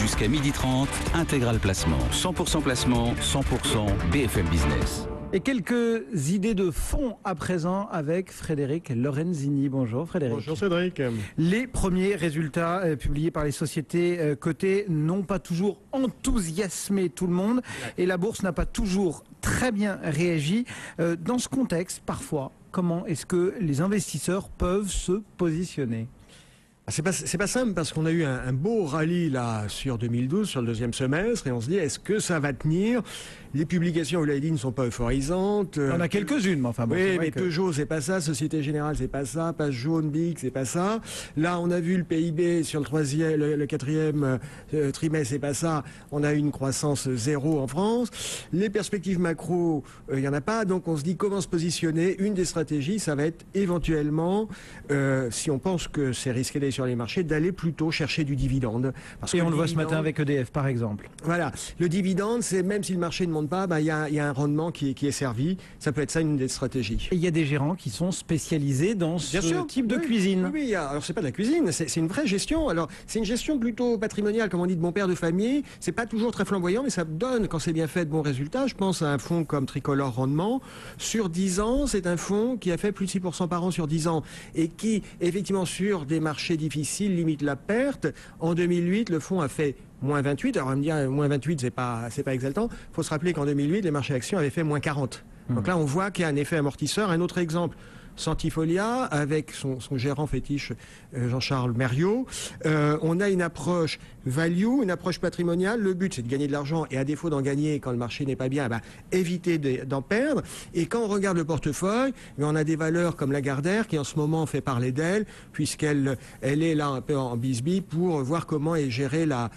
Jusqu'à 12h30, Intégral Placement. 100% placement, 100% BFM Business. Et quelques idées de fonds à présent avec Frédéric Lorenzini. Bonjour Frédéric. Bonjour Cédric. Les premiers résultats publiés par les sociétés cotées n'ont pas toujours enthousiasmé tout le monde et la bourse n'a pas toujours très bien réagi. Dans ce contexte, parfois, comment est-ce que les investisseurs peuvent se positionner ? C'est pas simple parce qu'on a eu un beau rallye là sur 2012, sur le deuxième semestre, et on se dit est-ce que ça va tenir ? Les publications, vous l'avez dit, ne sont pas euphorisantes. On a quelques-unes, mais enfin bon. Oui, mais Peugeot, c'est pas ça. Société Générale, c'est pas ça. Page jaune, BIC, c'est pas ça. Là, on a vu le PIB sur le quatrième trimestre, c'est pas ça. On a eu une croissance zéro en France. Les perspectives macro, il y en a pas. Donc, on se dit comment se positionner. Une des stratégies, ça va être éventuellement, si on pense que c'est risqué d'aller sur les marchés, d'aller plutôt chercher du dividende. Et on le voit ce matin avec EDF, par exemple. Voilà. Le dividende, c'est même si le marché ne monte pas, il y a un rendement qui est servi. Ça peut être ça une des stratégies. Et il y a des gérants qui sont spécialisés dans ce type de cuisine. Oui, alors c'est pas de la cuisine, c'est une vraie gestion. Alors c'est une gestion plutôt patrimoniale, comme on dit, de bon père de famille. C'est pas toujours très flamboyant, mais ça donne, quand c'est bien fait, de bons résultats. Je pense à un fonds comme Tricolore Rendement. Sur 10 ans, c'est un fonds qui a fait plus de 6% par an sur 10 ans et qui, effectivement, sur des marchés difficiles, limite la perte. En 2008, le fonds a fait moins 28, alors on va me dire moins 28 c'est pas exaltant. Il faut se rappeler qu'en 2008 les marchés actions avaient fait moins 40. Donc là on voit qu'il y a un effet amortisseur. Un autre exemple, Centifolia avec son gérant fétiche Jean-Charles Merriot. On a une approche value, une approche patrimoniale. Le but c'est de gagner de l'argent et à défaut d'en gagner quand le marché n'est pas bien, éviter d'en perdre. Et quand on regarde le portefeuille, on a des valeurs comme Lagardère qui en ce moment fait parler d'elle puisqu'elle est là un peu en bisbille pour voir comment est gérée la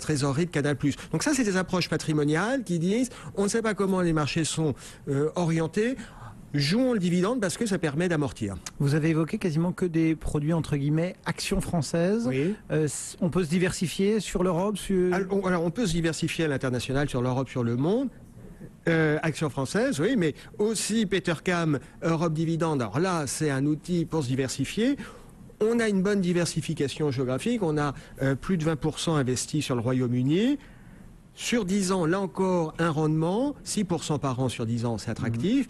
trésorerie de Canal+. Donc ça c'est des approches patrimoniales qui disent on ne sait pas comment les marchés sont orientés. Jouons le dividende parce que ça permet d'amortir. Vous avez évoqué quasiment que des produits entre guillemets actions françaises. Oui. On peut se diversifier sur l'Europe Alors on peut se diversifier à l'international sur l'Europe, sur le monde. Actions françaises, oui, mais aussi Petercam, Europe Dividende. Alors là, c'est un outil pour se diversifier. On a une bonne diversification géographique. On a plus de 20% investi sur le Royaume-Uni. Sur 10 ans, là encore, un rendement. 6% par an sur 10 ans, c'est attractif.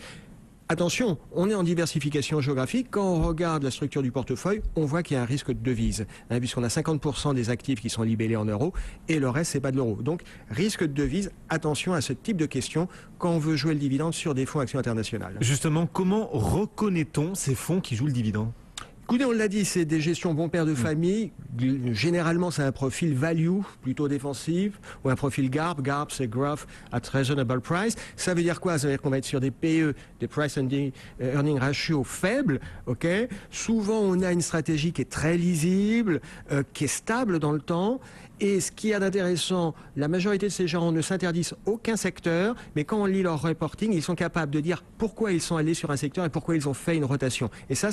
Attention, on est en diversification géographique. Quand on regarde la structure du portefeuille, on voit qu'il y a un risque de devise, puisqu'on a 50% des actifs qui sont libellés en euros et le reste, c'est pas de l'euro. Donc, risque de devise, attention à ce type de questions quand on veut jouer le dividende sur des fonds actions internationales. Justement, comment reconnaît-on ces fonds qui jouent le dividende ? Écoutez, on l'a dit, c'est des gestions bon père de famille. Généralement, c'est un profil value, plutôt défensif, ou un profil GARP. GARP, c'est Growth at Reasonable Price. Ça veut dire quoi ? Ça veut dire qu'on va être sur des PE, des Price Earning Ratio faibles. Ok. Souvent, on a une stratégie qui est très lisible, qui est stable dans le temps. Et ce qui est d'intéressant, la majorité de ces gens ne s'interdisent aucun secteur, mais quand on lit leur reporting, ils sont capables de dire pourquoi ils sont allés sur un secteur et pourquoi ils ont fait une rotation. Et ça,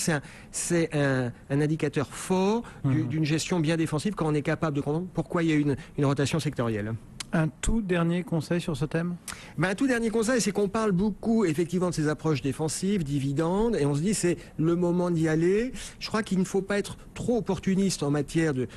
c'est un indicateur fort d'une gestion bien défensive quand on est capable de comprendre pourquoi il y a une rotation sectorielle. Un tout dernier conseil sur ce thème ? Un tout dernier conseil, c'est qu'on parle beaucoup effectivement de ces approches défensives, dividendes, et on se dit c'est le moment d'y aller. Je crois qu'il ne faut pas être trop opportuniste en matière de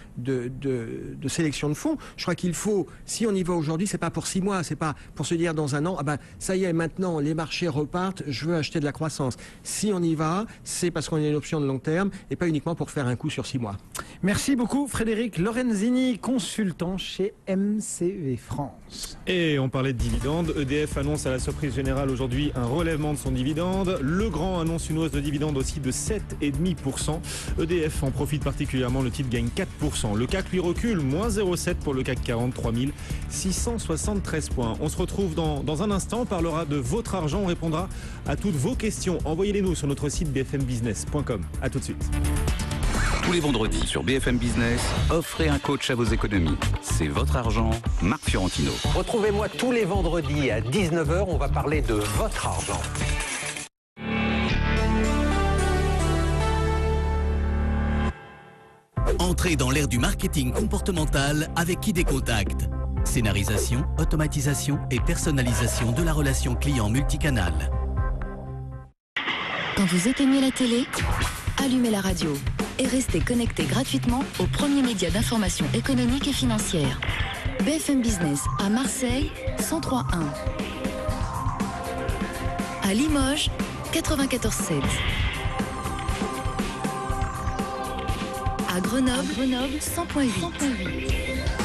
sélection de fonds. Je crois qu'il faut, si on y va aujourd'hui, c'est pas pour 6 mois, c'est pas pour se dire dans un an, ça y est, maintenant les marchés repartent, je veux acheter de la croissance. Si on y va, c'est parce qu'on a une option de long terme et pas uniquement pour faire un coup sur 6 mois. Merci beaucoup Frédéric Lorenzini, consultant chez MCV France. Et on parlait de dividendes. EDF annonce à la surprise générale aujourd'hui un relèvement de son dividende. Legrand annonce une hausse de dividende aussi de 7,5%. EDF en profite particulièrement, le titre gagne 4%. Le CAC lui recule, moins 0,7 pour le CAC 40, 3673 points. On se retrouve dans un instant, on parlera de votre argent, on répondra à toutes vos questions. Envoyez-les-nous sur notre site bfmbusiness.com. A tout de suite. Tous les vendredis sur BFM Business, offrez un coach à vos économies. C'est votre argent, Marc Fiorentino. Retrouvez-moi tous les vendredis à 19h, on va parler de votre argent. Entrez dans l'ère du marketing comportemental avec ID Contact. Scénarisation, automatisation et personnalisation de la relation client multicanal. Quand vous éteignez la télé, allumez la radio et restez connecté gratuitement au premier média d'information économique et financière. BFM Business à Marseille, 103.1. À Limoges, 94.7. À Grenoble, 100.8.